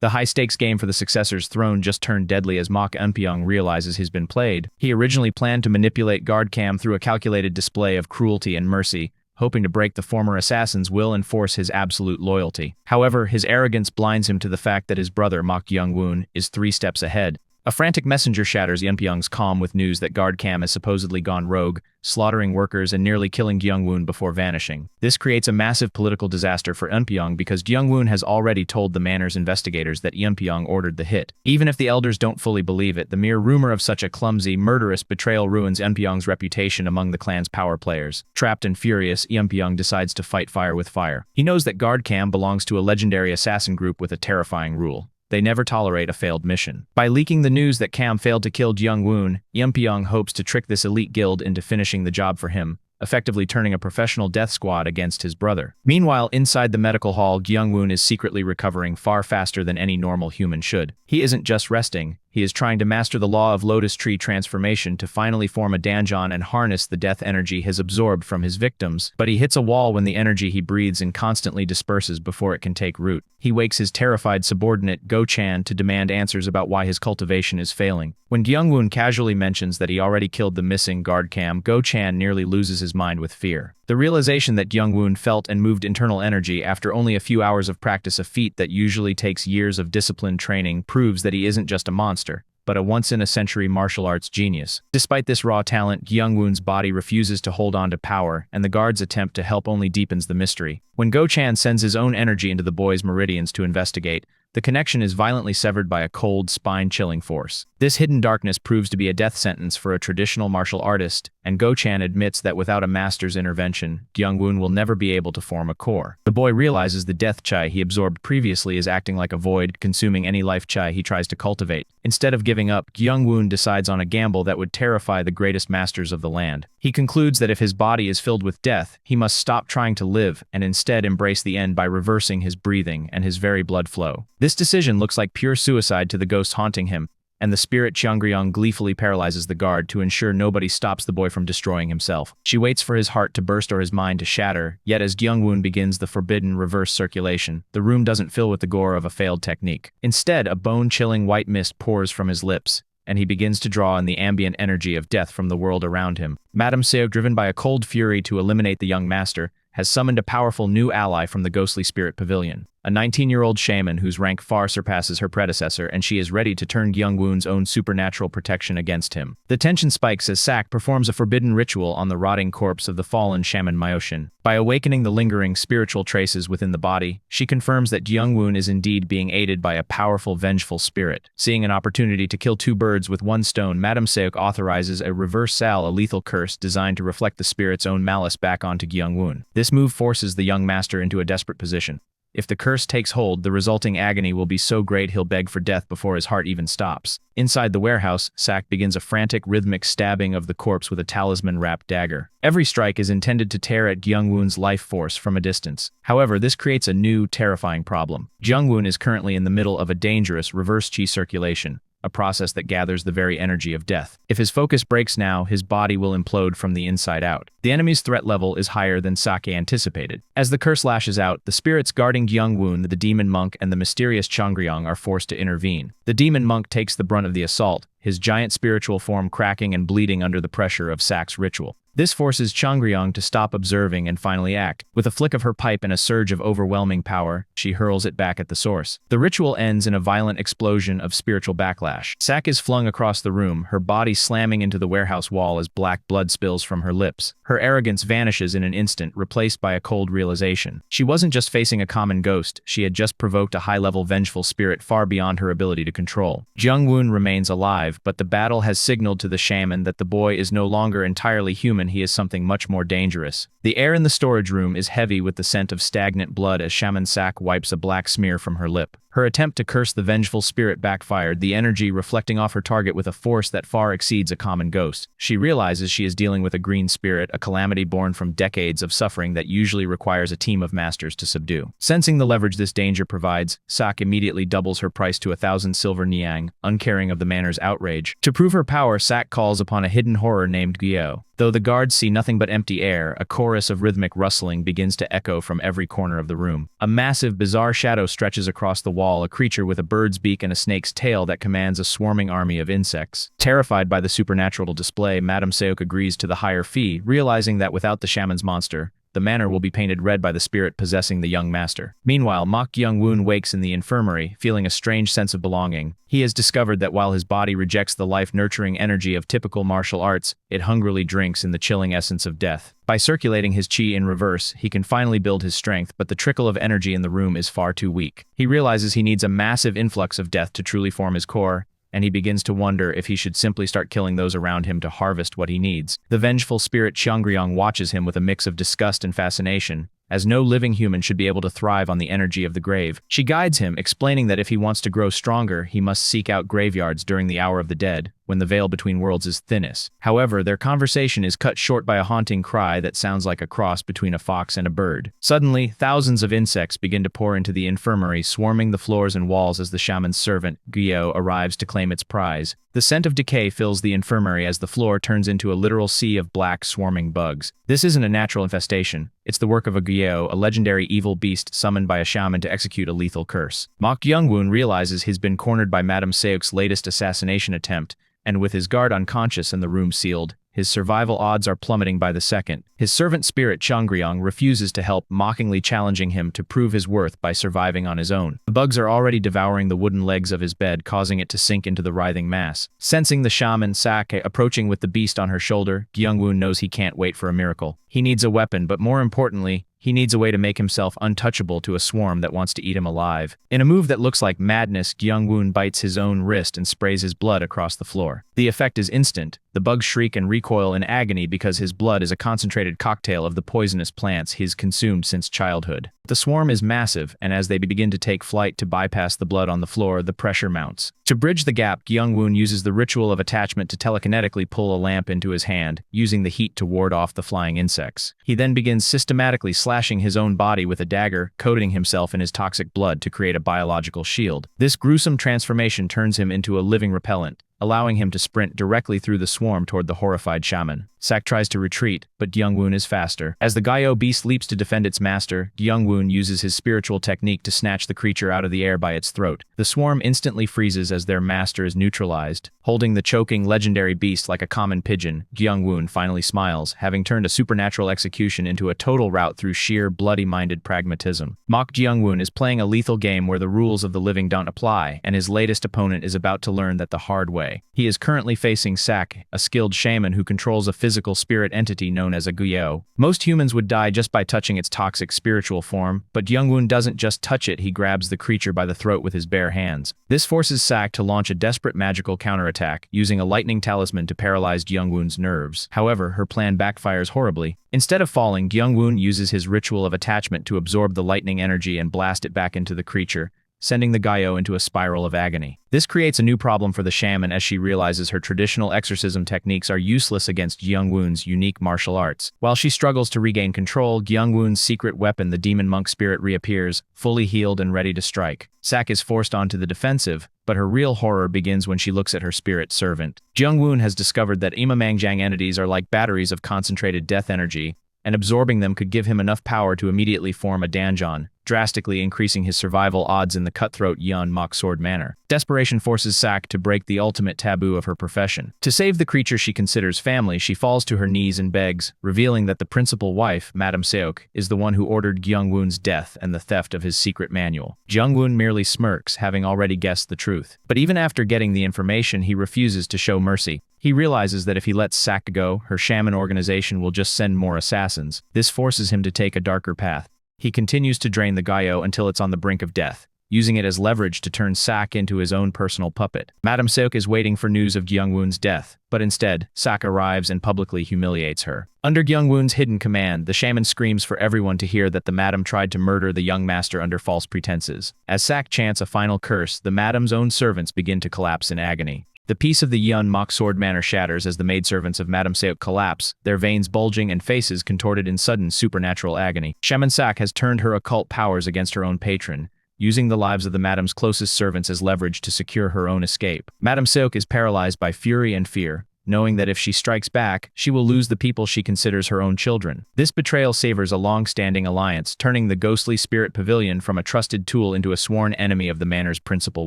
The high-stakes game for the successor's throne just turned deadly as Mok Gyeongwoon realizes he's been played. He originally planned to manipulate Guard Cam through a calculated display of cruelty and mercy, hoping to break the former assassin's will and force his absolute loyalty. However, his arrogance blinds him to the fact that his brother Mok Gyeongwoon is 3 steps ahead. A frantic messenger shatters Yeonpyeong's calm with news that Guard Cam has supposedly gone rogue, slaughtering workers and nearly killing Gyeongwoon before vanishing. This creates a massive political disaster for Yeonpyeong because Gyeongwoon has already told the manor's investigators that Yeonpyeong ordered the hit. Even if the elders don't fully believe it, the mere rumor of such a clumsy, murderous betrayal ruins Yeonpyeong's reputation among the clan's power players. Trapped and furious, Yeonpyeong decides to fight fire with fire. He knows that Guard Cam belongs to a legendary assassin group with a terrifying rule. They never tolerate a failed mission. By leaking the news that Cam failed to kill Gyeongwoon, Yeonpyeong hopes to trick this elite guild into finishing the job for him, effectively turning a professional death squad against his brother. Meanwhile, inside the medical hall, Gyeongwoon is secretly recovering far faster than any normal human should. He isn't just resting. He is trying to master the law of Lotus Tree transformation to finally form a danjon and harness the death energy he's absorbed from his victims, but he hits a wall when the energy he breathes in constantly disperses before it can take root. He wakes his terrified subordinate Go-chan to demand answers about why his cultivation is failing. When Gyeongwoon casually mentions that he already killed the missing Guard Cam, Go-chan nearly loses his mind with fear. The realization that Gyeongwoon felt and moved internal energy after only a few hours of practice, a feat that usually takes years of disciplined training, proves that he isn't just a monster, but a once-in-a-century martial arts genius. Despite this raw talent, Gyeongwoon's body refuses to hold on to power, and the guard's attempt to help only deepens the mystery. When Go-chan sends his own energy into the boy's meridians to investigate, the connection is violently severed by a cold, spine-chilling force. This hidden darkness proves to be a death sentence for a traditional martial artist, and Go-chan admits that without a master's intervention, Gyeongwoon will never be able to form a core. The boy realizes the death chai he absorbed previously is acting like a void, consuming any life chai he tries to cultivate. Instead of giving up, Gyeongwoon decides on a gamble that would terrify the greatest masters of the land. He concludes that if his body is filled with death, he must stop trying to live and instead embrace the end by reversing his breathing and his very blood flow. This decision looks like pure suicide to the ghost haunting him, and the spirit Cheongryong gleefully paralyzes the guard to ensure nobody stops the boy from destroying himself. She waits for his heart to burst or his mind to shatter, yet as Gyeongwoon begins the forbidden reverse circulation, the room doesn't fill with the gore of a failed technique. Instead, a bone-chilling white mist pours from his lips, and he begins to draw in the ambient energy of death from the world around him. Madame Seo, driven by a cold fury to eliminate the young master, has summoned a powerful new ally from the ghostly spirit pavilion, a 19-year-old shaman whose rank far surpasses her predecessor, and she is ready to turn Gyeongwoon's own supernatural protection against him. The tension spikes as Sak performs a forbidden ritual on the rotting corpse of the fallen shaman Myoshin. By awakening the lingering spiritual traces within the body, she confirms that Gyeongwoon is indeed being aided by a powerful, vengeful spirit. Seeing an opportunity to kill 2 birds with 1 stone, Madame Seok authorizes a reverse sal, a lethal curse designed to reflect the spirit's own malice back onto Gyeongwoon. This move forces the young master into a desperate position. If the curse takes hold, the resulting agony will be so great he'll beg for death before his heart even stops. Inside the warehouse, Sak begins a frantic, rhythmic stabbing of the corpse with a talisman-wrapped dagger. Every strike is intended to tear at Gyeongwoon's life force from a distance. However, this creates a new, terrifying problem. Gyeongwoon is currently in the middle of a dangerous reverse chi circulation, a process that gathers the very energy of death. If his focus breaks now, his body will implode from the inside out. The enemy's threat level is higher than Sake anticipated. As the curse lashes out, the spirits guarding Gyeongwoon, the demon monk, and the mysterious Cheongryong are forced to intervene. The demon monk takes the brunt of the assault, his giant spiritual form cracking and bleeding under the pressure of Sak's ritual. This forces Cheongryong to stop observing and finally act. With a flick of her pipe and a surge of overwhelming power, she hurls it back at the source. The ritual ends in a violent explosion of spiritual backlash. Sak is flung across the room, her body slamming into the warehouse wall as black blood spills from her lips. Her arrogance vanishes in an instant, replaced by a cold realization. She wasn't just facing a common ghost, she had just provoked a high-level vengeful spirit far beyond her ability to control. Gyeongwoon remains alive, but the battle has signaled to the shaman that the boy is no longer entirely human, he is something much more dangerous. The air in the storage room is heavy with the scent of stagnant blood as Shaman Sak wipes a black smear from her lip. Her attempt to curse the vengeful spirit backfired, the energy reflecting off her target with a force that far exceeds a common ghost. She realizes she is dealing with a green spirit, a calamity born from decades of suffering that usually requires a team of masters to subdue. Sensing the leverage this danger provides, Sak immediately doubles her price to 1,000 silver niang, uncaring of the manor's outrage. To prove her power, Sak calls upon a hidden horror named Gyo. Though the guards see nothing but empty air, a chorus of rhythmic rustling begins to echo from every corner of the room. A massive, bizarre shadow stretches across the wall wall a creature with a bird's beak and a snake's tail that commands a swarming army of insects. Terrified by the supernatural display, Madame Seok agrees to the higher fee, realizing that without the shaman's monster, the manor will be painted red by the spirit possessing the young master. Meanwhile, Mok Gyeongwoon wakes in the infirmary, feeling a strange sense of belonging. He has discovered that while his body rejects the life-nurturing energy of typical martial arts, it hungrily drinks in the chilling essence of death. By circulating his chi in reverse, he can finally build his strength, but the trickle of energy in the room is far too weak. He realizes he needs a massive influx of death to truly form his core, and he begins to wonder if he should simply start killing those around him to harvest what he needs. The vengeful spirit Cheongryong watches him with a mix of disgust and fascination, as no living human should be able to thrive on the energy of the grave. She guides him, explaining that if he wants to grow stronger, he must seek out graveyards during the hour of the dead, when the veil between worlds is thinnest. However, their conversation is cut short by a haunting cry that sounds like a cross between a fox and a bird. Suddenly, thousands of insects begin to pour into the infirmary, swarming the floors and walls as the shaman's servant, Gyo, arrives to claim its prize. The scent of decay fills the infirmary as the floor turns into a literal sea of black, swarming bugs. This isn't a natural infestation. It's the work of a Gyo, a legendary evil beast summoned by a shaman to execute a lethal curse. Mok Gyeongwoon realizes he's been cornered by Madame Seok's latest assassination attempt, and with his guard unconscious and the room sealed, his survival odds are plummeting by the second. His servant spirit Cheongryong refuses to help, mockingly challenging him to prove his worth by surviving on his own. The bugs are already devouring the wooden legs of his bed, causing it to sink into the writhing mass. Sensing the shaman Scythe approaching with the beast on her shoulder, Gyeongwoon knows he can't wait for a miracle. He needs a weapon, but more importantly, he needs a way to make himself untouchable to a swarm that wants to eat him alive. In a move that looks like madness, Gyeongwoon bites his own wrist and sprays his blood across the floor. The effect is instant. The bugs shriek and recoil in agony because his blood is a concentrated cocktail of the poisonous plants he's consumed since childhood. The swarm is massive, and as they begin to take flight to bypass the blood on the floor, the pressure mounts. To bridge the gap, Gyeongwoon uses the ritual of attachment to telekinetically pull a lamp into his hand, using the heat to ward off the flying insects. He then begins systematically slashing his own body with a dagger, coating himself in his toxic blood to create a biological shield. This gruesome transformation turns him into a living repellent, allowing him to sprint directly through the swarm toward the horrified shaman. Scythe tries to retreat, but Gyeongwoon is faster. As the Gyo beast leaps to defend its master, Gyeongwoon uses his spiritual technique to snatch the creature out of the air by its throat. The swarm instantly freezes as their master is neutralized. Holding the choking legendary beast like a common pigeon, Gyeongwoon finally smiles, having turned a supernatural execution into a total rout through sheer bloody-minded pragmatism. Mok Gyeongwoon is playing a lethal game where the rules of the living don't apply, and his latest opponent is about to learn that the hard way. He is currently facing Scythe, a skilled shaman who controls a physical spirit entity known as a Gyo. Most humans would die just by touching its toxic spiritual form, but Gyeongwoon doesn't just touch it, he grabs the creature by the throat with his bare hands. This forces Scythe to launch a desperate magical counterattack, using a lightning talisman to paralyze Gyeongwoon's nerves. However, her plan backfires horribly. Instead of falling, Gyeongwoon uses his ritual of attachment to absorb the lightning energy and blast it back into the creature, sending the Gyo into a spiral of agony. This creates a new problem for the shaman as she realizes her traditional exorcism techniques are useless against Gyeongwoon's unique martial arts. While she struggles to regain control, Gyeongwoon's secret weapon, the demon monk spirit, reappears, fully healed and ready to strike. Scythe is forced onto the defensive, but her real horror begins when she looks at her spirit servant. Gyeongwoon has discovered that Imamangjang entities are like batteries of concentrated death energy, and absorbing them could give him enough power to immediately form a danjon, drastically increasing his survival odds in the cutthroat Yeon Mok Sword manner. Desperation forces Scythe to break the ultimate taboo of her profession. To save the creature she considers family, she falls to her knees and begs, revealing that the principal wife, Madame Seok, is the one who ordered Gyeongwoon's death and the theft of his secret manual. Gyeongwoon merely smirks, having already guessed the truth. But even after getting the information, he refuses to show mercy. He realizes that if he lets Scythe go, her shaman organization will just send more assassins. This forces him to take a darker path. He continues to drain the Gyo until it's on the brink of death, using it as leverage to turn Scythe into his own personal puppet. Madame Seok is waiting for news of Gyeongwoon's death, but instead, Scythe arrives and publicly humiliates her. Under Gyeongwoon's hidden command, the shaman screams for everyone to hear that the madam tried to murder the young master under false pretenses. As Scythe chants a final curse, the madam's own servants begin to collapse in agony. The peace of the Yeon Mok Sword manor shatters as the maidservants of Madame Seok collapse, their veins bulging and faces contorted in sudden supernatural agony. Shaman Scythe has turned her occult powers against her own patron, using the lives of the madam's closest servants as leverage to secure her own escape. Madame Seok is paralyzed by fury and fear, knowing that if she strikes back, she will lose the people she considers her own children. This betrayal savors a long-standing alliance, turning the ghostly spirit pavilion from a trusted tool into a sworn enemy of the manor's principal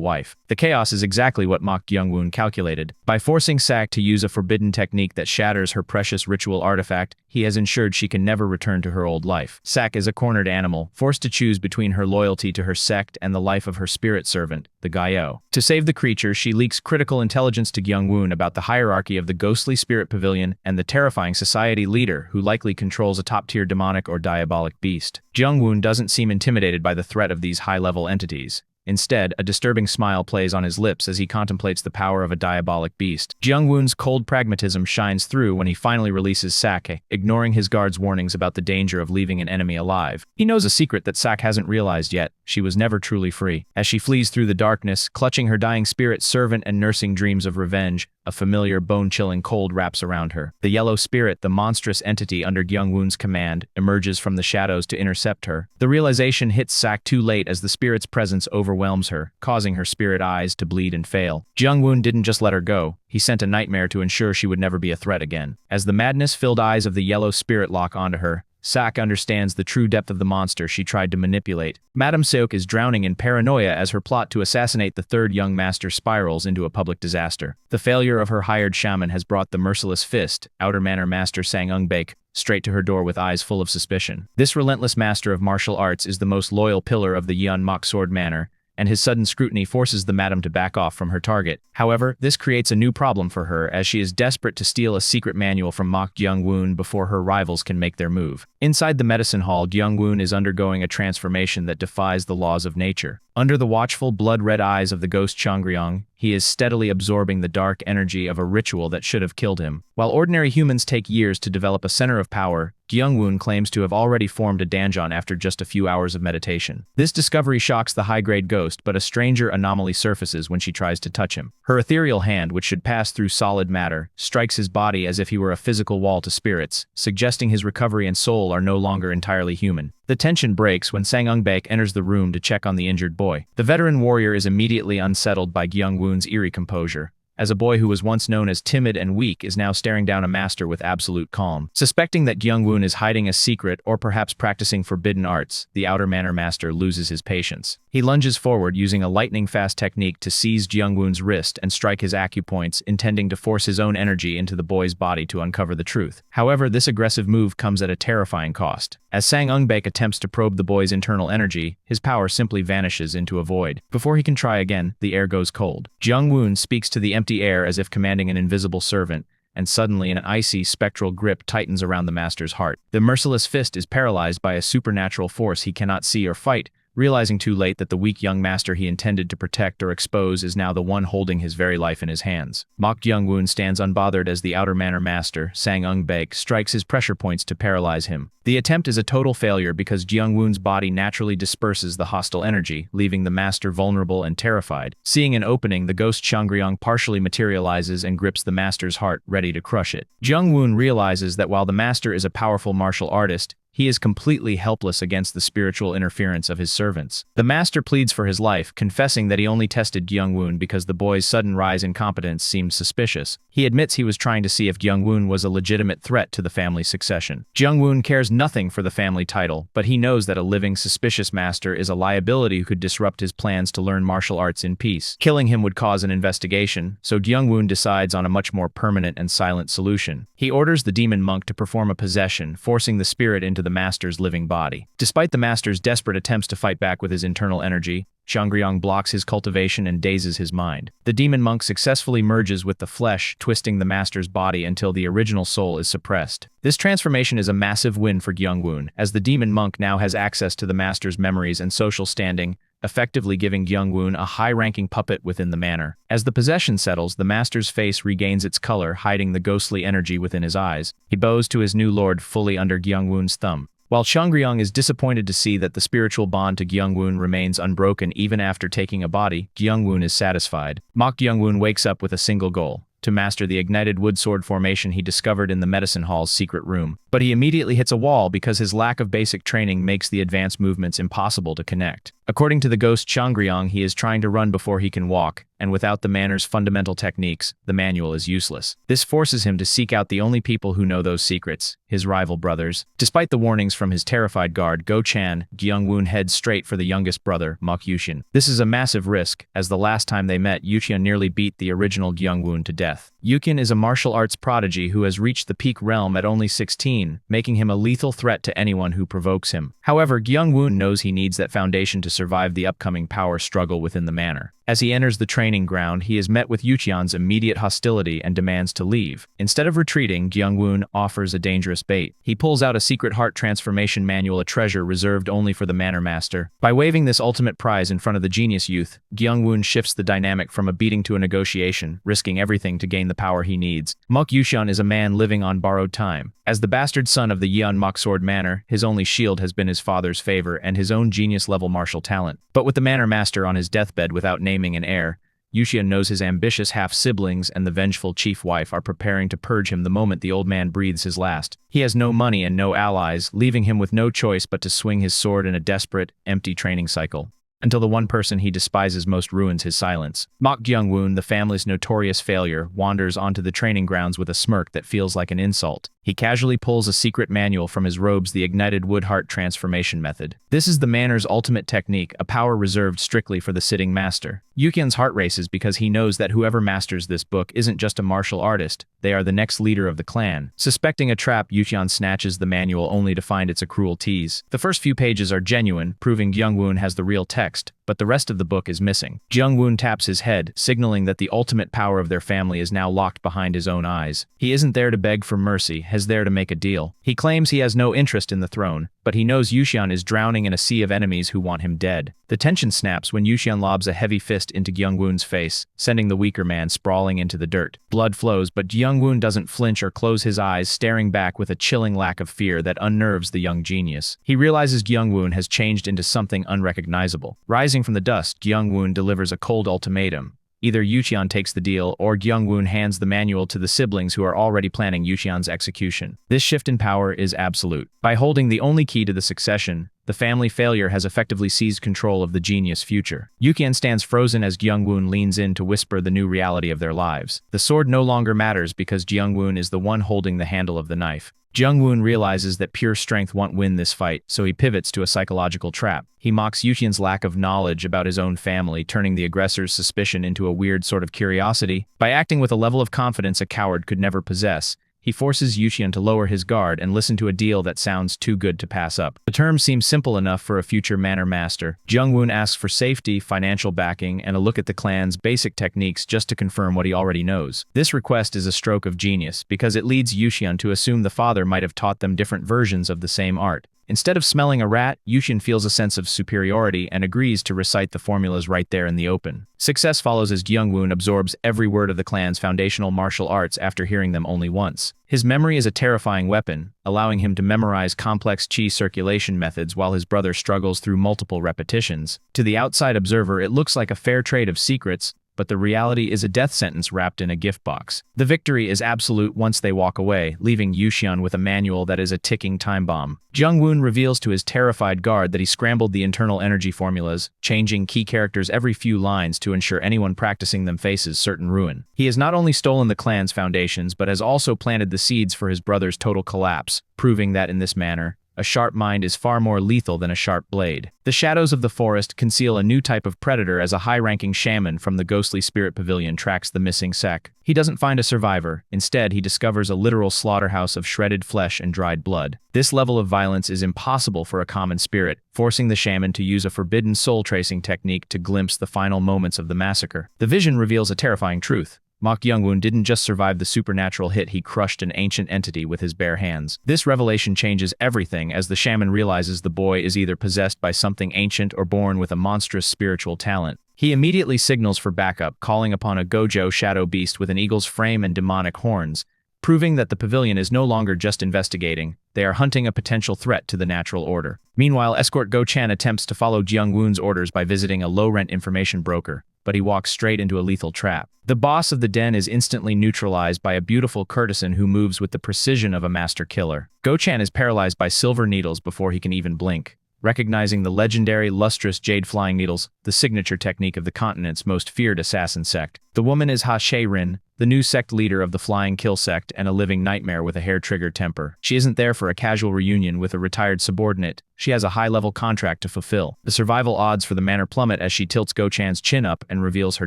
wife. The chaos is exactly what Mok Gyeongwoon calculated. By forcing Scythe to use a forbidden technique that shatters her precious ritual artifact, he has ensured she can never return to her old life. Scythe is a cornered animal, forced to choose between her loyalty to her sect and the life of her spirit servant, the Gaio. To save the creature, she leaks critical intelligence to Gyeongwoon about the hierarchy of the ghostly spirit pavilion and the terrifying society leader who likely controls a top-tier demonic or diabolic beast. Gyeongwoon doesn't seem intimidated by the threat of these high-level entities. Instead, a disturbing smile plays on his lips as he contemplates the power of a diabolic beast. Gyeongwoon's cold pragmatism shines through when he finally releases Scythe, ignoring his guard's warnings about the danger of leaving an enemy alive. He knows a secret that Scythe hasn't realized yet: she was never truly free. As she flees through the darkness, clutching her dying spirit servant and nursing dreams of revenge, a familiar bone-chilling cold wraps around her. The yellow spirit, the monstrous entity under Gyeongwoon's command, emerges from the shadows to intercept her. The realization hits Scythe too late as the spirit's presence overwhelms her, causing her spirit eyes to bleed and fail. Gyeongwoon didn't just let her go. He sent a nightmare to ensure she would never be a threat again. As the madness-filled eyes of the yellow spirit lock onto her, Scythe understands the true depth of the monster she tried to manipulate. Madame Seok is drowning in paranoia as her plot to assassinate the third young master spirals into a public disaster. The failure of her hired shaman has brought the merciless fist, Outer Manor Master Sang Eungbak, straight to her door with eyes full of suspicion. This relentless master of martial arts is the most loyal pillar of the Yeon Mok Sword Manor, and his sudden scrutiny forces the madam to back off from her target. However, this creates a new problem for her as she is desperate to steal a secret manual from Mok Gyeongwoon before her rivals can make their move. Inside the medicine hall, Gyeongwoon is undergoing a transformation that defies the laws of nature. Under the watchful, blood-red eyes of the ghost Changryong, he is steadily absorbing the dark energy of a ritual that should have killed him. While ordinary humans take years to develop a center of power, Gyeongwoon claims to have already formed a danjon after just a few hours of meditation. This discovery shocks the high-grade ghost, but a stranger anomaly surfaces when she tries to touch him. Her ethereal hand, which should pass through solid matter, strikes his body as if he were a physical wall to spirits, suggesting his recovery and soul are no longer entirely human. The tension breaks when Sang Eungbak enters the room to check on the injured boy. The veteran warrior is immediately unsettled by Gyeongwoon's eerie composure, as a boy who was once known as timid and weak is now staring down a master with absolute calm. Suspecting that Gyeongwoon is hiding a secret or perhaps practicing forbidden arts, the Outer Manor Master loses his patience. He lunges forward using a lightning-fast technique to seize Gyeongwoon's wrist and strike his acupoints, intending to force his own energy into the boy's body to uncover the truth. However, this aggressive move comes at a terrifying cost. As Sang Eungbak attempts to probe the boy's internal energy, his power simply vanishes into a void. Before he can try again, the air goes cold. Gyeongwoon speaks to the empty air as if commanding an invisible servant, and suddenly an icy, spectral grip tightens around the master's heart. The merciless fist is paralyzed by a supernatural force he cannot see or fight, realizing too late that the weak young master he intended to protect or expose is now the one holding his very life in his hands. Mok Gyeongwoon stands unbothered as the Outer Manor Master, Sang Eungbak, strikes his pressure points to paralyze him. The attempt is a total failure because Gyeongwoon's body naturally disperses the hostile energy, leaving the master vulnerable and terrified. Seeing an opening, the ghost Changryong partially materializes and grips the master's heart, ready to crush it. Gyeongwoon realizes that while the master is a powerful martial artist, he is completely helpless against the spiritual interference of his servants. The master pleads for his life, confessing that he only tested Gyeongwoon because the boy's sudden rise in competence seemed suspicious. He admits he was trying to see if Gyeongwoon was a legitimate threat to the family's succession. Gyeongwoon cares nothing for the family title, but he knows that a living, suspicious master is a liability who could disrupt his plans to learn martial arts in peace. Killing him would cause an investigation, so Gyeongwoon decides on a much more permanent and silent solution. He orders the demon monk to perform a possession, forcing the spirit into the master's living body. Despite the master's desperate attempts to fight back with his internal energy, Changryong blocks his cultivation and dazes his mind. The demon monk successfully merges with the flesh, twisting the master's body until the original soul is suppressed. This transformation is a massive win for Gyeongwoon, as the demon monk now has access to the master's memories and social standing, effectively giving Gyeongwoon a high-ranking puppet within the manor. As the possession settles, the master's face regains its color, hiding the ghostly energy within his eyes. He bows to his new lord fully under Gyeongwoon's thumb. While Changryong is disappointed to see that the spiritual bond to Gyeongwoon remains unbroken even after taking a body, Gyeongwoon is satisfied. Mok Gyeongwoon wakes up with a single goal: to master the ignited wood sword formation he discovered in the medicine hall's secret room. but he immediately hits a wall because his lack of basic training makes the advanced movements impossible to connect. According to the ghost Cheongryong, he is trying to run before he can walk, and without the manor's fundamental techniques, the manual is useless. This forces him to seek out the only people who know those secrets, his rival brothers. Despite the warnings from his terrified guard, Go-chan, Gyeongwoon heads straight for the youngest brother, Mok Gyeongwoon. This is a massive risk, as the last time they met, Gyeongwoon nearly beat the original Gyeongwoon to death. Gyeongwoon is a martial arts prodigy who has reached the peak realm at only 16, making him a lethal threat to anyone who provokes him. However, Gyeongwoon knows he needs that foundation to survive the upcoming power struggle within the manor. As he enters the training ground, he is met with Yucheon's immediate hostility and demands to leave. Instead of retreating, Gyeongwoon offers a dangerous bait. He pulls out a secret heart transformation manual, a treasure reserved only for the manor master. By waving this ultimate prize in front of the genius youth, Gyeongwoon shifts the dynamic from a beating to a negotiation, risking everything to gain the power he needs. Mok Gyeongwoon is a man living on borrowed time. As the bastard son of the Yeon Moksword Manor, his only shield has been his father's favor and his own genius-level martial talent. But with the manor master on his deathbed without naming an heir, Yucheon knows his ambitious half-siblings and the vengeful chief wife are preparing to purge him the moment the old man breathes his last. He has no money and no allies, leaving him with no choice but to swing his sword in a desperate, empty training cycle. Until the one person he despises most ruins his silence. Mok Gyeongwoon, the family's notorious failure, wanders onto the training grounds with a smirk that feels like an insult. He casually pulls a secret manual from his robes, the ignited wood heart transformation method. This is the manor's ultimate technique, a power reserved strictly for the sitting master. Yucheon's heart races because he knows that whoever masters this book isn't just a martial artist, they are the next leader of the clan. Suspecting a trap, Yucheon snatches the manual only to find it's a cruel tease. The first few pages are genuine, proving Gyeongwoon has the real text, but the rest of the book is missing. Gyeongwoon taps his head, signaling that the ultimate power of their family is now locked behind his own eyes. He isn't there to beg for mercy, he's there to make a deal. He claims he has no interest in the throne, but he knows Yucheon is drowning in a sea of enemies who want him dead. The tension snaps when Yucheon lobs a heavy fist into Gyeongwoon's face, sending the weaker man sprawling into the dirt. Blood flows, but Gyeongwoon doesn't flinch or close his eyes, staring back with a chilling lack of fear that unnerves the young genius. He realizes Gyeongwoon has changed into something unrecognizable. Rising from the dust, Gyeongwoon delivers a cold ultimatum. Either Yucheon takes the deal, or Gyeongwoon hands the manual to the siblings who are already planning Yucheon's execution. This shift in power is absolute. By holding the only key to the succession, the family failure has effectively seized control of the genius future. Yucheon stands frozen as Gyeongwoon leans in to whisper the new reality of their lives. The sword no longer matters because Gyeongwoon is the one holding the handle of the knife. Gyeongwoon realizes that pure strength won't win this fight, so he pivots to a psychological trap. He mocks Yucheon's lack of knowledge about his own family, turning the aggressor's suspicion into a weird sort of curiosity. By acting with a level of confidence a coward could never possess, he forces Yucheon to lower his guard and listen to a deal that sounds too good to pass up. The terms seem simple enough for a future manor master. Gyeongwoon asks for safety, financial backing, and a look at the clan's basic techniques just to confirm what he already knows. This request is a stroke of genius, because it leads Yucheon to assume the father might have taught them different versions of the same art. Instead of smelling a rat, Yucheon feels a sense of superiority and agrees to recite the formulas right there in the open. Success follows as Gyeongwoon absorbs every word of the clan's foundational martial arts after hearing them only once. His memory is a terrifying weapon, allowing him to memorize complex chi circulation methods while his brother struggles through multiple repetitions. To the outside observer, it looks like a fair trade of secrets, but the reality is a death sentence wrapped in a gift box. The victory is absolute once they walk away, leaving Yucheon with a manual that is a ticking time bomb. Gyeongwoon reveals to his terrified guard that he scrambled the internal energy formulas, changing key characters every few lines to ensure anyone practicing them faces certain ruin. He has not only stolen the clan's foundations, but has also planted the seeds for his brother's total collapse, proving that in this manner, a sharp mind is far more lethal than a sharp blade. The shadows of the forest conceal a new type of predator as a high-ranking shaman from the ghostly spirit pavilion tracks the missing sect. He doesn't find a survivor. Instead, he discovers a literal slaughterhouse of shredded flesh and dried blood. This level of violence is impossible for a common spirit, forcing the shaman to use a forbidden soul-tracing technique to glimpse the final moments of the massacre. The vision reveals a terrifying truth. Mok Gyeongwoon didn't just survive the supernatural hit, he crushed an ancient entity with his bare hands. This revelation changes everything as the shaman realizes the boy is either possessed by something ancient or born with a monstrous spiritual talent. He immediately signals for backup, calling upon a Gojo shadow beast with an eagle's frame and demonic horns, proving that the pavilion is no longer just investigating, they are hunting a potential threat to the natural order. Meanwhile, escort Go-chan attempts to follow Gyeongwoon's orders by visiting a low-rent information broker. but he walks straight into a lethal trap. The boss of the den is instantly neutralized by a beautiful courtesan who moves with the precision of a master killer. Go-chan is paralyzed by silver needles before he can even blink. Recognizing the legendary lustrous jade flying needles, the signature technique of the continent's most feared assassin sect. The woman is Ha She-rin, the new sect leader of the Flying Kill sect and a living nightmare with a hair-triggered temper. She isn't there for a casual reunion with a retired subordinate. She has a high-level contract to fulfill. The survival odds for the manor plummet as she tilts Go-chan's chin up and reveals her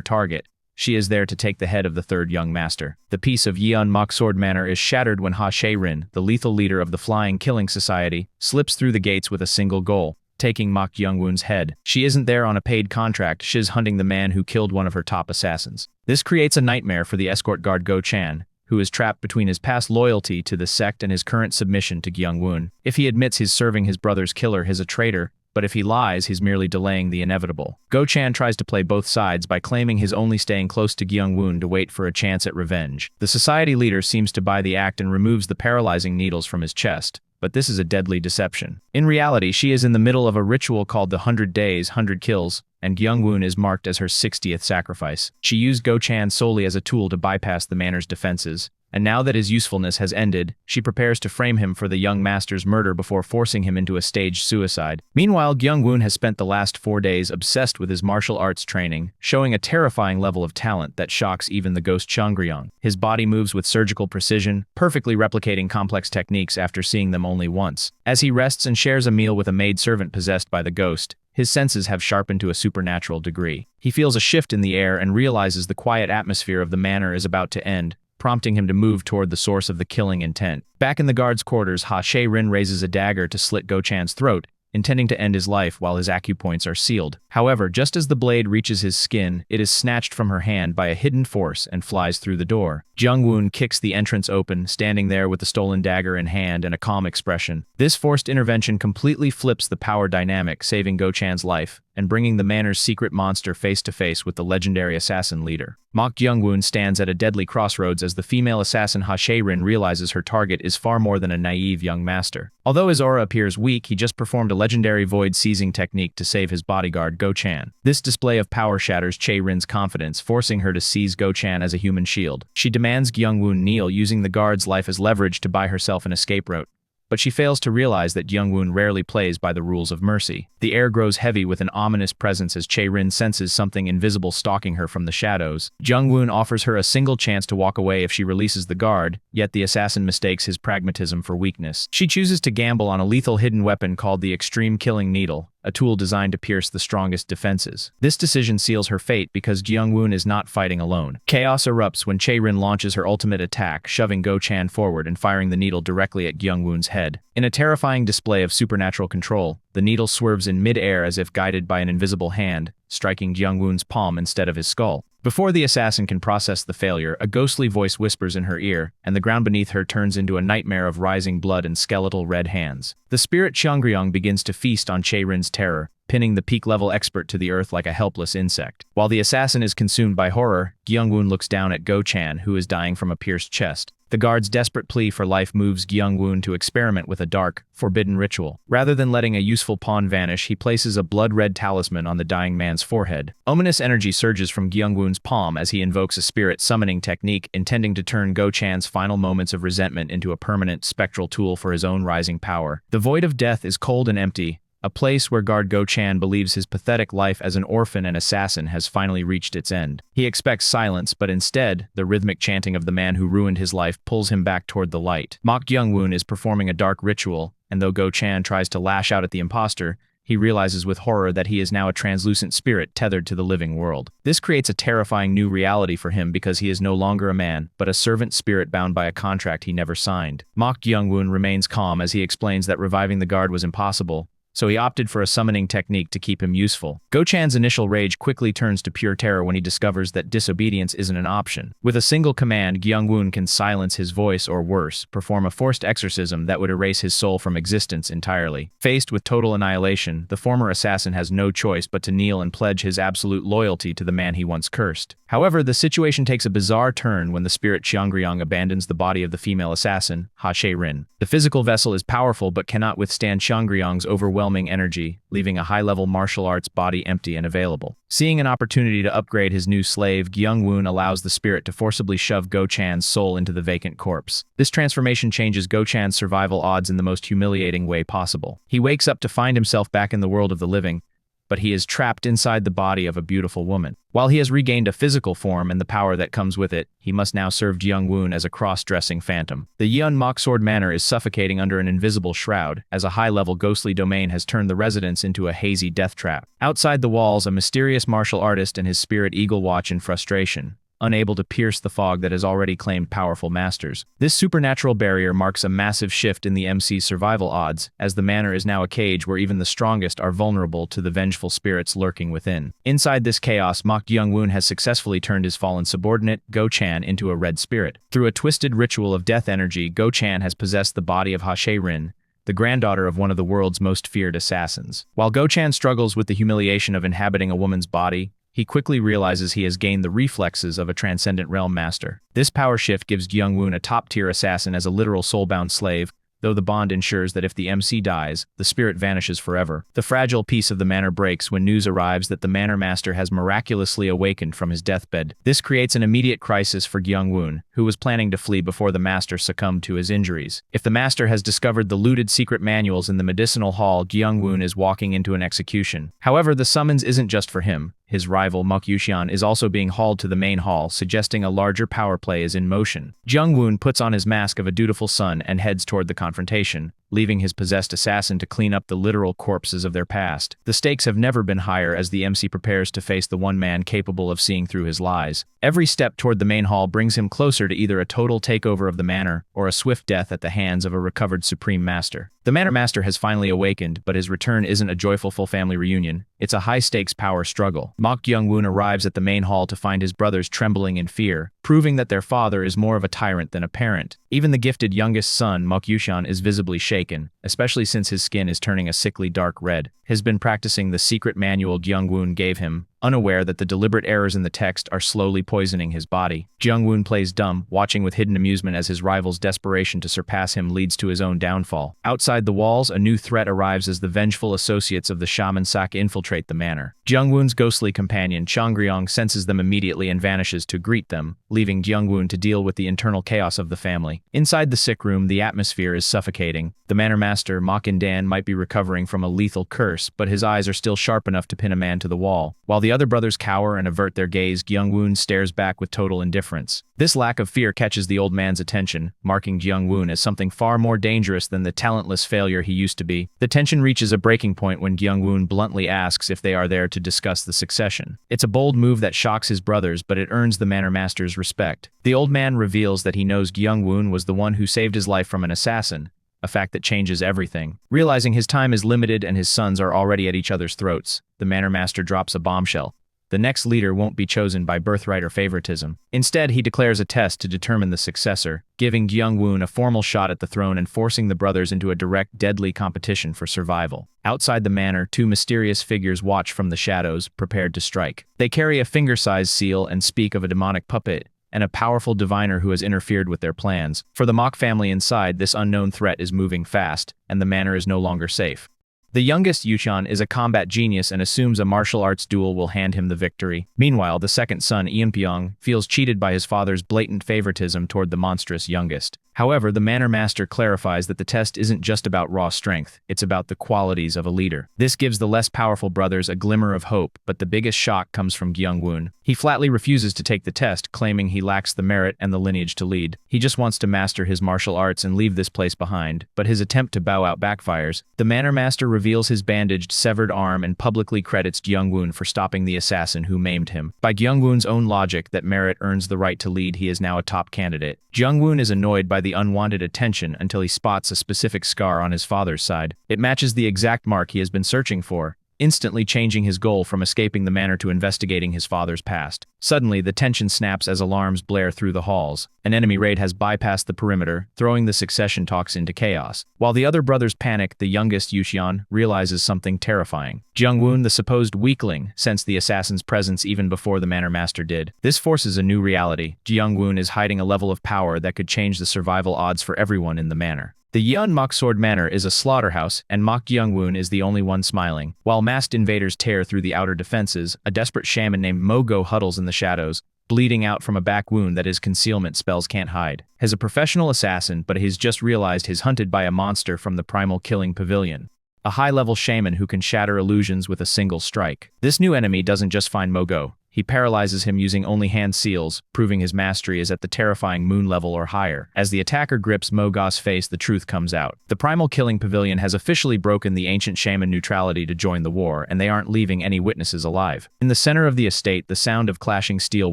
target. She is there to take the head of the third young master. The peace of Yeon Mok Sword Manor is shattered when Ha She-rin, the lethal leader of the Flying Killing Society, slips through the gates with a single goal: taking Mok Gyeongwoon's head. She isn't there on a paid contract, she's hunting the man who killed one of her top assassins. This creates a nightmare for the escort guard Go-chan, who is trapped between his past loyalty to the sect and his current submission to Gyeongwoon. If he admits he's serving his brother's killer, he's a traitor, but if he lies, he's merely delaying the inevitable. Go-chan tries to play both sides by claiming he's only staying close to Gyeongwoon to wait for a chance at revenge. The society leader seems to buy the act and removes the paralyzing needles from his chest. But this is a deadly deception. In reality, she is in the middle of a ritual called the 100 Days, 100 Kills, and Gyeongwoon is marked as her 60th sacrifice. She used Go-chan solely as a tool to bypass the manor's defenses, and now that his usefulness has ended, she prepares to frame him for the young master's murder before forcing him into a staged suicide. Meanwhile, Gyeongwoon has spent the last 4 days obsessed with his martial arts training, showing a terrifying level of talent that shocks even the ghost Cheongryong. His body moves with surgical precision, perfectly replicating complex techniques after seeing them only once. As he rests and shares a meal with a maidservant possessed by the ghost, his senses have sharpened to a supernatural degree. He feels a shift in the air and realizes the quiet atmosphere of the manor is about to end, prompting him to move toward the source of the killing intent. Back in the guard's quarters, Ha She-rin raises a dagger to slit Go-chan's throat, intending to end his life while his acupoints are sealed. However, just as the blade reaches his skin, it is snatched from her hand by a hidden force and flies through the door. Gyeongwoon kicks the entrance open, standing there with the stolen dagger in hand and a calm expression. This forced intervention completely flips the power dynamic, saving Go-chan's life, and bringing the manor's secret monster face to face with the legendary assassin leader. Mok Gyeongwoon stands at a deadly crossroads as the female assassin Ha She-rin realizes her target is far more than a naive young master. Although his aura appears weak, he just performed a legendary void-seizing technique to save his bodyguard Go-chan. This display of power shatters Che-rin's confidence, forcing her to seize Go-chan as a human shield. She demands Gyeongwoon kneel, using the guard's life as leverage to buy herself an escape route. But she fails to realize that Gyeongwoon rarely plays by the rules of mercy. The air grows heavy with an ominous presence as Che-rin senses something invisible stalking her from the shadows. Gyeongwoon offers her a single chance to walk away if she releases the guard, yet the assassin mistakes his pragmatism for weakness. She chooses to gamble on a lethal hidden weapon called the Extreme Killing Needle, a tool designed to pierce the strongest defenses. This decision seals her fate because Gyeongwoon is not fighting alone. Chaos erupts when Che-rin launches her ultimate attack, shoving Go-chan forward and firing the needle directly at Gyeongwoon's head. In a terrifying display of supernatural control, the needle swerves in mid-air as if guided by an invisible hand, striking Gyeongwoon's palm instead of his skull. Before the assassin can process the failure, a ghostly voice whispers in her ear, and the ground beneath her turns into a nightmare of rising blood and skeletal red hands. The spirit Cheongryong begins to feast on Che-rin's terror, pinning the peak-level expert to the earth like a helpless insect. While the assassin is consumed by horror, Gyeongwoon looks down at Go-chan, who is dying from a pierced chest. The guard's desperate plea for life moves Gyeongwoon to experiment with a dark, forbidden ritual. Rather than letting a useful pawn vanish, he places a blood-red talisman on the dying man's forehead. Ominous energy surges from Gyeongwoon's palm as he invokes a spirit summoning technique intending to turn Go-chan's final moments of resentment into a permanent, spectral tool for his own rising power. The void of death is cold and empty, a place where guard Go-chan believes his pathetic life as an orphan and assassin has finally reached its end. He expects silence, but instead, the rhythmic chanting of the man who ruined his life pulls him back toward the light. Mok Gyeongwoon is performing a dark ritual, and though Go-chan tries to lash out at the imposter, he realizes with horror that he is now a translucent spirit tethered to the living world. This creates a terrifying new reality for him because he is no longer a man, but a servant spirit bound by a contract he never signed. Mok Gyeongwoon remains calm as he explains that reviving the guard was impossible, so he opted for a summoning technique to keep him useful. Go-chan's initial rage quickly turns to pure terror when he discovers that disobedience isn't an option. With a single command, Gyeongwoon can silence his voice or worse, perform a forced exorcism that would erase his soul from existence entirely. Faced with total annihilation, the former assassin has no choice but to kneel and pledge his absolute loyalty to the man he once cursed. However, the situation takes a bizarre turn when the spirit Cheongryong abandons the body of the female assassin, Ha She-rin. The physical vessel is powerful but cannot withstand Cheongryong's overwhelming overwhelming energy, leaving a high-level martial arts body empty and available. Seeing an opportunity to upgrade his new slave, Gyeongwoon allows the spirit to forcibly shove Go-chan's soul into the vacant corpse. This transformation changes Go-chan's survival odds in the most humiliating way possible. He wakes up to find himself back in the world of the living, but he is trapped inside the body of a beautiful woman. While he has regained a physical form and the power that comes with it, he must now serve Gyeongwoon as a cross-dressing phantom. The Yeon Mok Sword Manor is suffocating under an invisible shroud, as a high-level ghostly domain has turned the residents into a hazy death trap. Outside the walls, a mysterious martial artist and his spirit eagle watch in frustration, unable to pierce the fog that has already claimed powerful masters. This supernatural barrier marks a massive shift in the MC's survival odds, as the manor is now a cage where even the strongest are vulnerable to the vengeful spirits lurking within. Inside this chaos, Mok Gyeongwoon has successfully turned his fallen subordinate, Go-chan, into a red spirit. Through a twisted ritual of death energy, Go-chan has possessed the body of Ha-Shae-rin, the granddaughter of one of the world's most feared assassins. While Go-chan struggles with the humiliation of inhabiting a woman's body, he quickly realizes he has gained the reflexes of a transcendent realm master. This power shift gives Gyeongwoon a top-tier assassin as a literal soul-bound slave, though the bond ensures that if the MC dies, the spirit vanishes forever. The fragile peace of the manor breaks when news arrives that the manor master has miraculously awakened from his deathbed. This creates an immediate crisis for Gyeongwoon, who was planning to flee before the master succumbed to his injuries. If the master has discovered the looted secret manuals in the medicinal hall, Gyeongwoon is walking into an execution. However, the summons isn't just for him. His rival, Mok Gyeongwoon, is also being hauled to the main hall, suggesting a larger power play is in motion. Gyeongwoon puts on his mask of a dutiful son and heads toward the confrontation, leaving his possessed assassin to clean up the literal corpses of their past. The stakes have never been higher as the MC prepares to face the one man capable of seeing through his lies. Every step toward the main hall brings him closer to either a total takeover of the manor or a swift death at the hands of a recovered supreme master. The manor master has finally awakened, but his return isn't a joyful full family reunion. It's a high-stakes power struggle. Mok Gyeongwoon arrives at the main hall to find his brothers trembling in fear, proving that their father is more of a tyrant than a parent. Even the gifted youngest son, Mok Gyeongwoon, is visibly shaken, especially since his skin is turning a sickly dark red. He has been practicing the secret manual Gyeongwoon gave him, unaware that the deliberate errors in the text are slowly poisoning his body. Gyeongwoon plays dumb, watching with hidden amusement as his rival's desperation to surpass him leads to his own downfall. Outside the walls, a new threat arrives as the vengeful associates of the shaman Sak infiltrate the manor. Gyeongwoon's ghostly companion, Chongryong, senses them immediately and vanishes to greet them, leaving Gyeongwoon to deal with the internal chaos of the family. Inside the sick room, the atmosphere is suffocating. The manor master, Mok In-dan, might be recovering from a lethal curse, but his eyes are still sharp enough to pin a man to the wall. While the other brothers cower and avert their gaze, Gyeongwoon stares back with total indifference. This lack of fear catches the old man's attention, marking Gyeongwoon as something far more dangerous than the talentless failure he used to be. The tension reaches a breaking point when Gyeongwoon bluntly asks if they are there to discuss the succession. It's a bold move that shocks his brothers, but it earns the manor master's respect. The old man reveals that he knows Gyeongwoon was the one who saved his life from an assassin, a fact that changes everything. Realizing his time is limited and his sons are already at each other's throats, the manor master drops a bombshell. The next leader won't be chosen by birthright or favoritism. Instead, he declares a test to determine the successor, giving Gyeongwoon a formal shot at the throne and forcing the brothers into a direct, deadly competition for survival. Outside the manor, two mysterious figures watch from the shadows, prepared to strike. They carry a finger-sized seal and speak of a demonic puppet and a powerful diviner who has interfered with their plans. For the Mok family inside, this unknown threat is moving fast, and the manor is no longer safe. The youngest Yuchan is a combat genius and assumes a martial arts duel will hand him the victory. Meanwhile, the second son, Eunpyeong, feels cheated by his father's blatant favoritism toward the monstrous youngest. However, the manor master clarifies that the test isn't just about raw strength, it's about the qualities of a leader. This gives the less powerful brothers a glimmer of hope, but the biggest shock comes from Gyeongwoon. He flatly refuses to take the test, claiming he lacks the merit and the lineage to lead. He just wants to master his martial arts and leave this place behind, but his attempt to bow out backfires. The manor master reveals his bandaged, severed arm and publicly credits Gyeongwoon for stopping the assassin who maimed him. By Gyeongwoon's own logic that merit earns the right to lead, he is now a top candidate. Gyeongwoon is annoyed by the unwanted attention until he spots a specific scar on his father's side. It matches the exact mark he has been searching for, instantly changing his goal from escaping the manor to investigating his father's past. Suddenly, the tension snaps as alarms blare through the halls. An enemy raid has bypassed the perimeter, throwing the succession talks into chaos. While the other brothers panic, the youngest Yuxian realizes something terrifying. Gyeongwoon, the supposed weakling, sensed the assassin's presence even before the manor master did. This forces a new reality. Gyeongwoon is hiding a level of power that could change the survival odds for everyone in the manor. The Yeon Mok Sword Manor is a slaughterhouse, and Mok Gyeongwoon is the only one smiling. While masked invaders tear through the outer defenses, a desperate shaman named Mogo huddles in the shadows, bleeding out from a back wound that his concealment spells can't hide. He's a professional assassin, but he's just realized he's hunted by a monster from the Primal Killing Pavilion. A high-level shaman who can shatter illusions with a single strike. This new enemy doesn't just find Mogo. He paralyzes him using only hand seals, proving his mastery is at the terrifying moon level or higher. As the attacker grips Mogo's face, the truth comes out. The Primal Killing Pavilion has officially broken the ancient shaman neutrality to join the war, and they aren't leaving any witnesses alive. In the center of the estate, the sound of clashing steel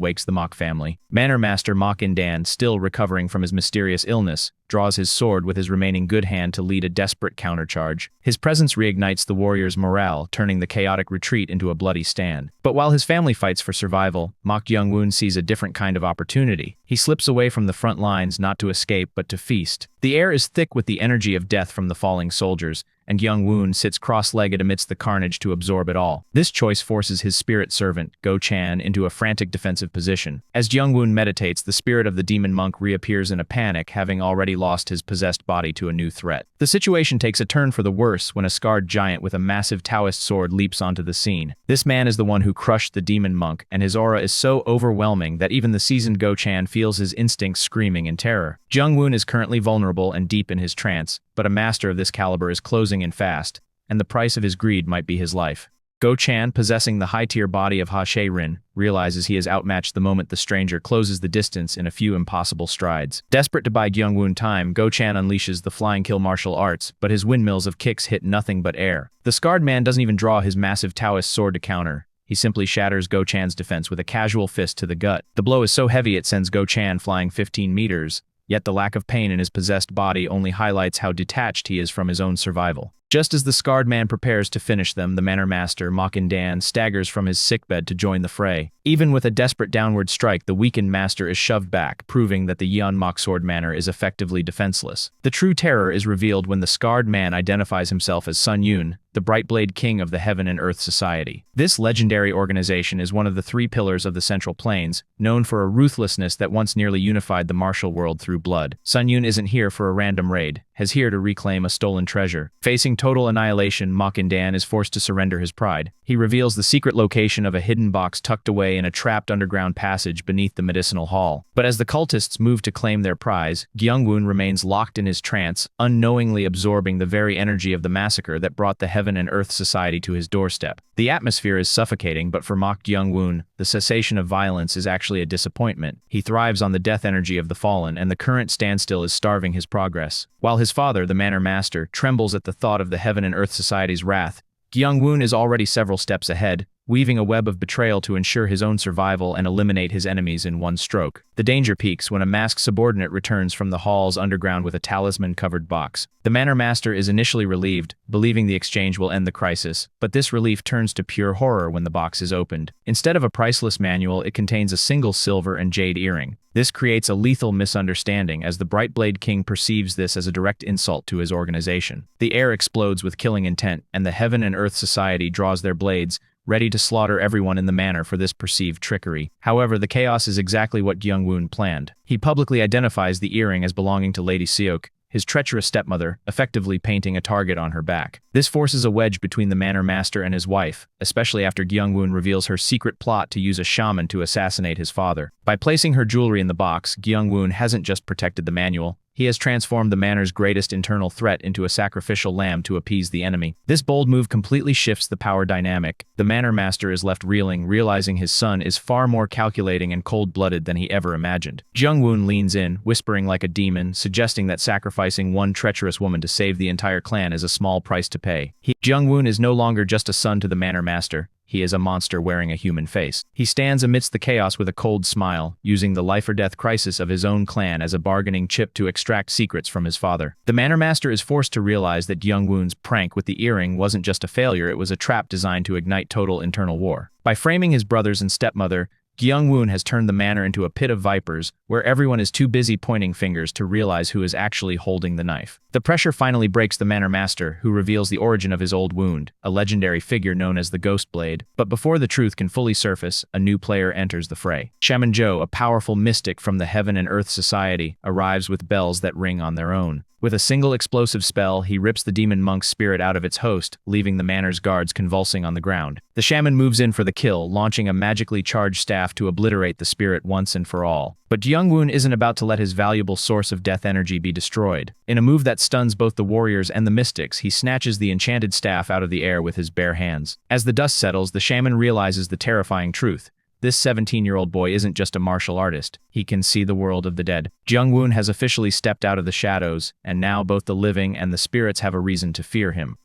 wakes the Mok family. Manor Master Mok In-dan, still recovering from his mysterious illness, draws his sword with his remaining good hand to lead a desperate countercharge. His presence reignites the warriors' morale, turning the chaotic retreat into a bloody stand. But while his family fights for survival, Mok Gyeongwoon sees a different kind of opportunity. He slips away from the front lines not to escape but to feast. The air is thick with the energy of death from the falling soldiers, and Gyeongwoon sits cross-legged amidst the carnage to absorb it all. This choice forces his spirit servant, Go-chan, into a frantic defensive position. As Gyeongwoon meditates, the spirit of the demon monk reappears in a panic, having already lost his possessed body to a new threat. The situation takes a turn for the worse when a scarred giant with a massive Taoist sword leaps onto the scene. This man is the one who crushed the demon monk, and his aura is so overwhelming that even the seasoned Go-chan feels his instincts screaming in terror. Gyeongwoon is currently vulnerable and deep in his trance, but a master of this caliber is closing in fast, and the price of his greed might be his life. Go-chan, possessing the high-tier body of Ha She-rin, realizes he is outmatched the moment the stranger closes the distance in a few impossible strides. Desperate to buy Gyeongwoon time, Go-chan unleashes the flying kill martial arts, but his windmills of kicks hit nothing but air. The scarred man doesn't even draw his massive Taoist sword to counter. He simply shatters Go-chan's defense with a casual fist to the gut. The blow is so heavy it sends Go-chan flying 15 meters, yet the lack of pain in his possessed body only highlights how detached he is from his own survival. Just as the scarred man prepares to finish them, the manor master, Mok In-dan, staggers from his sickbed to join the fray. Even with a desperate downward strike, the weakened master is shoved back, proving that the Yeon Mok Sword Manor is effectively defenseless. The true terror is revealed when the scarred man identifies himself as Sun Yun, the Brightblade King of the Heaven and Earth Society. This legendary organization is one of the three pillars of the Central Plains, known for a ruthlessness that once nearly unified the martial world through blood. Sun Yun isn't here for a random raid, he's here to reclaim a stolen treasure. Facing total annihilation, Mok In-dan is forced to surrender his pride. He reveals the secret location of a hidden box tucked away in a trapped underground passage beneath the medicinal hall. But as the cultists move to claim their prize, Gyeongwoon remains locked in his trance, unknowingly absorbing the very energy of the massacre that brought the Heaven and Earth Society to his doorstep. The atmosphere is suffocating, but for Mok Gyeongwoon, the cessation of violence is actually a disappointment. He thrives on the death energy of the fallen, and the current standstill is starving his progress. While his father, the Manor Master, trembles at the thought of the Heaven and Earth Society's wrath, Gyeongwoon is already several steps ahead, weaving a web of betrayal to ensure his own survival and eliminate his enemies in one stroke. The danger peaks when a masked subordinate returns from the hall's underground with a talisman-covered box. The Manor Master is initially relieved, believing the exchange will end the crisis, but this relief turns to pure horror when the box is opened. Instead of a priceless manual, it contains a single silver and jade earring. This creates a lethal misunderstanding as the Brightblade King perceives this as a direct insult to his organization. The air explodes with killing intent, and the Heaven and Earth Society draws their blades, ready to slaughter everyone in the manor for this perceived trickery. However, the chaos is exactly what Gyeongwoon planned. He publicly identifies the earring as belonging to Lady Seok, his treacherous stepmother, effectively painting a target on her back. This forces a wedge between the manor master and his wife, especially after Gyeongwoon reveals her secret plot to use a shaman to assassinate his father. By placing her jewelry in the box, Gyeongwoon hasn't just protected the manual, he has transformed the manor's greatest internal threat into a sacrificial lamb to appease the enemy. This bold move completely shifts the power dynamic. The manor master is left reeling, realizing his son is far more calculating and cold-blooded than he ever imagined. Gyeongwoon leans in, whispering like a demon, suggesting that sacrificing one treacherous woman to save the entire clan is a small price to pay. Gyeongwoon is no longer just a son to the manor master. He is a monster wearing a human face. He stands amidst the chaos with a cold smile, using the life-or-death crisis of his own clan as a bargaining chip to extract secrets from his father. The Manor Master is forced to realize that Gyeongwoon's prank with the earring wasn't just a failure, it was a trap designed to ignite total internal war. By framing his brothers and stepmother, Gyeongwoon has turned the manor into a pit of vipers, where everyone is too busy pointing fingers to realize who is actually holding the knife. The pressure finally breaks the Manor Master, who reveals the origin of his old wound, a legendary figure known as the Ghost Blade. But before the truth can fully surface, a new player enters the fray. Shaman Jo, a powerful mystic from the Heaven and Earth Society, arrives with bells that ring on their own. With a single explosive spell, he rips the demon monk's spirit out of its host, leaving the manor's guards convulsing on the ground. The shaman moves in for the kill, launching a magically charged staff to obliterate the spirit once and for all. But Gyeongwoon isn't about to let his valuable source of death energy be destroyed. In a move that stuns both the warriors and the mystics, he snatches the enchanted staff out of the air with his bare hands. As the dust settles, the shaman realizes the terrifying truth. This 17-year-old boy isn't just a martial artist. He can see the world of the dead. Gyeongwoon has officially stepped out of the shadows, and now both the living and the spirits have a reason to fear him.